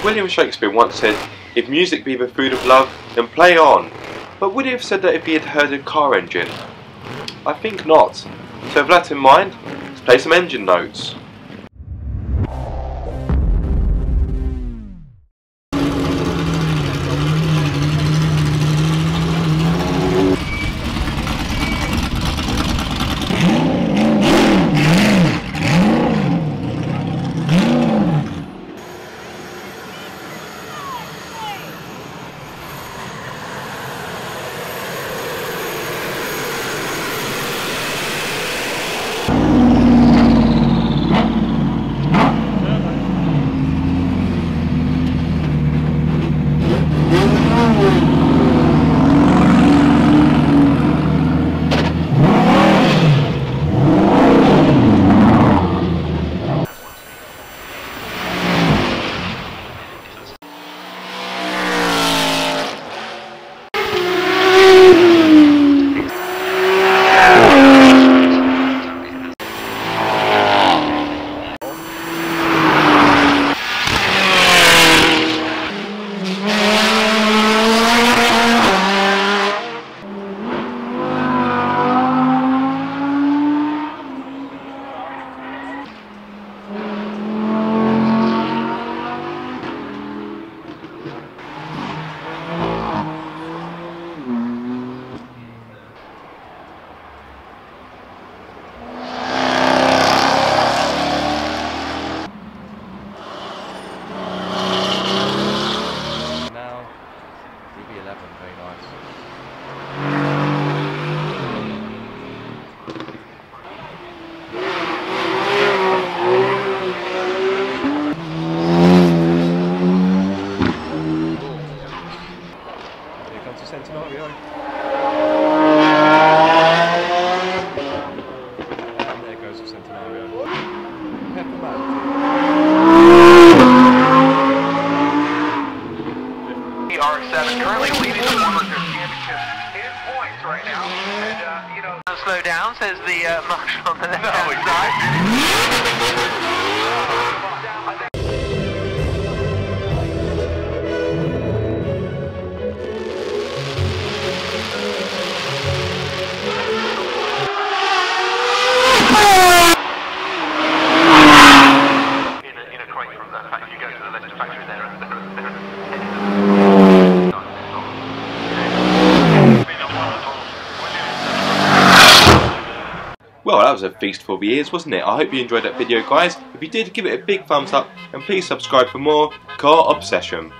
William Shakespeare once said, "If music be the food of love, then play on." But would he have said that if he had heard a car engine? I think not. So with that in mind, let's play some engine notes. Currently leading the World Championship in points right now, and slow down, says the marshal on the left-hand side. In a crate from that factory, you go to the Leicester factory there. Well, that was a feast for the ears, wasn't it? I hope you enjoyed that video, guys. If you did, give it a big thumbs up and please subscribe for more Car Obsession.